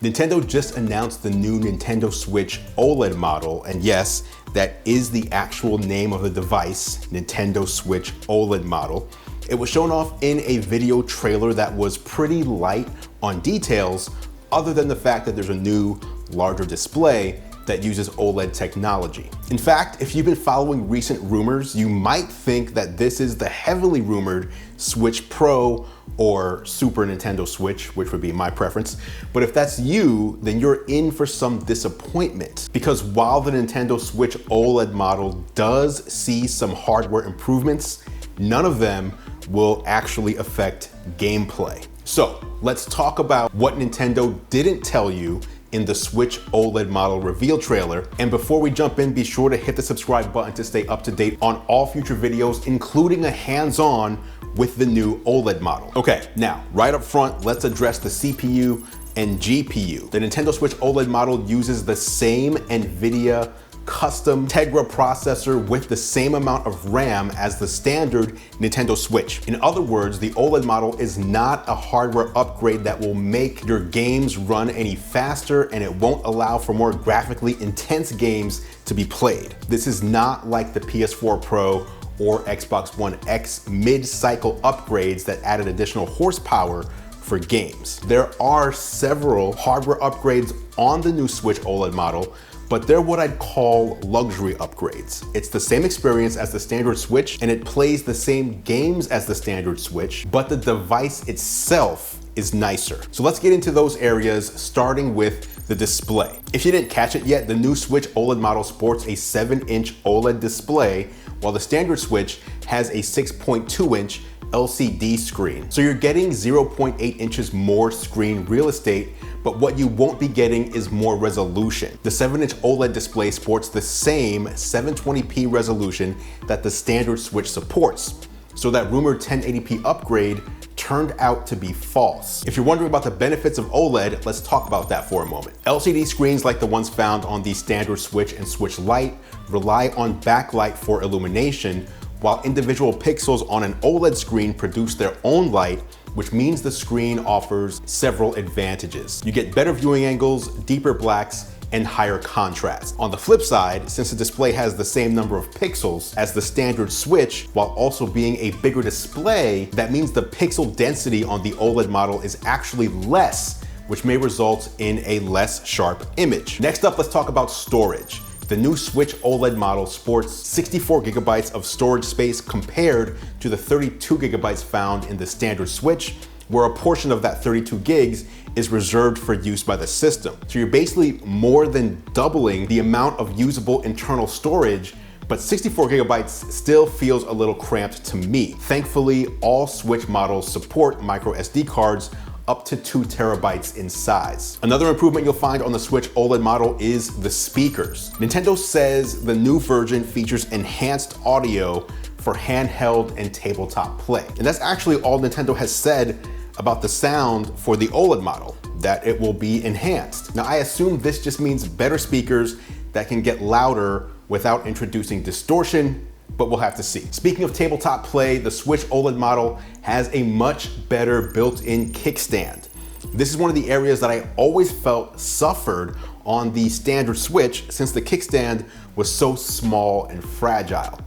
Nintendo just announced the new Nintendo Switch OLED model, and yes, that is the actual name of the device, Nintendo Switch OLED model. It was shown off in a video trailer that was pretty light on details, other than the fact that there's a new, larger display that uses OLED technology. In fact, if you've been following recent rumors, you might think that this is the heavily rumored Switch Pro or Super Nintendo Switch, which would be my preference. But if that's you, then you're in for some disappointment. Because while the Nintendo Switch OLED model does see some hardware improvements, none of them will actually affect gameplay. So let's talk about what Nintendo didn't tell you in the Switch OLED model reveal trailer. And before we jump in, be sure to hit the subscribe button to stay up to date on all future videos, including a hands-on with the new OLED model. Okay, now, right up front, let's address the CPU and GPU. The Nintendo Switch OLED model uses the same NVIDIA custom Tegra processor with the same amount of RAM as the standard Nintendo Switch. In other words, the OLED model is not a hardware upgrade that will make your games run any faster, and it won't allow for more graphically intense games to be played. This is not like the PS4 Pro or Xbox One X mid-cycle upgrades that added additional horsepower for games. There are several hardware upgrades on the new Switch OLED model, but they're what I'd call luxury upgrades. It's the same experience as the standard Switch, and it plays the same games as the standard Switch, but the device itself is nicer. So let's get into those areas, starting with the display. If you didn't catch it yet, the new Switch OLED model sports a 7-inch OLED display, while the standard Switch has a 6.2-inch LCD screen. So you're getting 0.8 inches more screen real estate, but what you won't be getting is more resolution. The 7-inch OLED display sports the same 720p resolution that the standard Switch supports. So that rumored 1080p upgrade turned out to be false. If you're wondering about the benefits of OLED, let's talk about that for a moment. LCD screens like the ones found on the standard Switch and Switch Lite rely on backlight for illumination, while individual pixels on an OLED screen produce their own light, which means the screen offers several advantages. You get better viewing angles, deeper blacks, and higher contrast. On the flip side, since the display has the same number of pixels as the standard Switch, while also being a bigger display, that means the pixel density on the OLED model is actually less, which may result in a less sharp image. Next up, let's talk about storage. The new Switch OLED model sports 64 gigabytes of storage space compared to the 32 gigabytes found in the standard Switch, where a portion of that 32 gigs is reserved for use by the system. So you're basically more than doubling the amount of usable internal storage, but 64 gigabytes still feels a little cramped to me. Thankfully, all Switch models support micro SD cards up to 2 terabytes in size. Another improvement you'll find on the Switch OLED model is the speakers. Nintendo says the new version features enhanced audio for handheld and tabletop play. And that's actually all Nintendo has said about the sound for the OLED model, that it will be enhanced. Now, I assume this just means better speakers that can get louder without introducing distortion, but we'll have to see. Speaking of tabletop play, the Switch OLED model has a much better built-in kickstand. This is one of the areas that I always felt suffered on the standard Switch, since the kickstand was so small and fragile.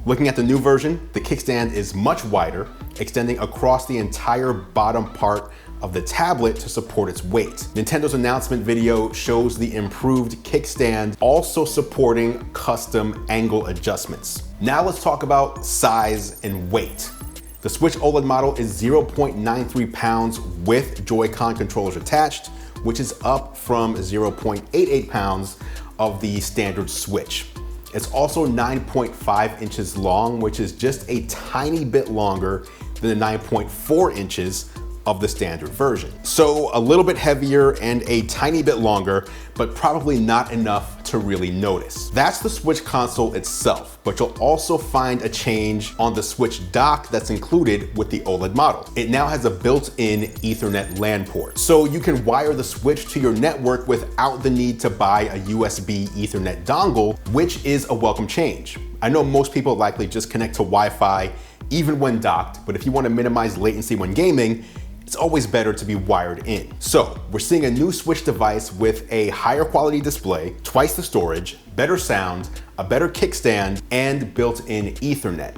Looking at the new version, the kickstand is much wider, extending across the entire bottom part of the tablet to support its weight. Nintendo's announcement video shows the improved kickstand also supporting custom angle adjustments. Now let's talk about size and weight. The Switch OLED model is 0.93 pounds with Joy-Con controllers attached, which is up from 0.88 pounds of the standard Switch. It's also 9.5 inches long, which is just a tiny bit longer than the 9.4 inches of the standard version. So a little bit heavier and a tiny bit longer, but probably not enough to really notice. That's the Switch console itself, but you'll also find a change on the Switch dock that's included with the OLED model. It now has a built-in Ethernet LAN port, so you can wire the Switch to your network without the need to buy a USB Ethernet dongle, which is a welcome change. I know most people likely just connect to Wi-Fi even when docked, but if you want to minimize latency when gaming, it's always better to be wired in. So we're seeing a new Switch device with a higher quality display, twice the storage, better sound, a better kickstand, and built-in Ethernet.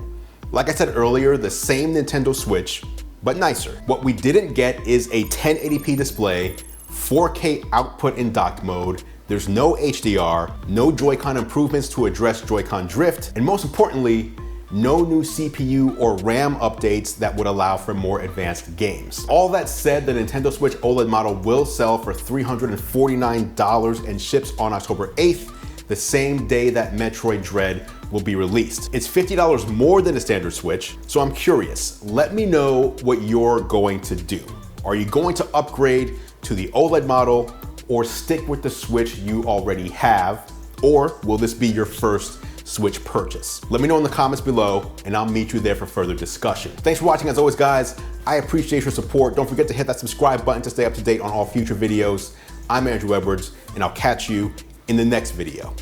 Like I said earlier, the same Nintendo Switch, but nicer. What we didn't get is a 1080p display, 4K output in docked mode, there's no HDR, no Joy-Con improvements to address Joy-Con drift, and most importantly, no new CPU or RAM updates that would allow for more advanced games. All that said, the Nintendo Switch OLED model will sell for $349 and ships on October 8th, the same day that Metroid Dread will be released. It's $50 more than a standard Switch, so I'm curious. Let me know what you're going to do. Are you going to upgrade to the OLED model or stick with the Switch you already have? Or will this be your first Switch purchase? Let me know in the comments below and I'll meet you there for further discussion. Thanks for watching as always, guys. I appreciate your support. Don't forget to hit that subscribe button to stay up to date on all future videos. I'm Andrew Edwards and I'll catch you in the next video.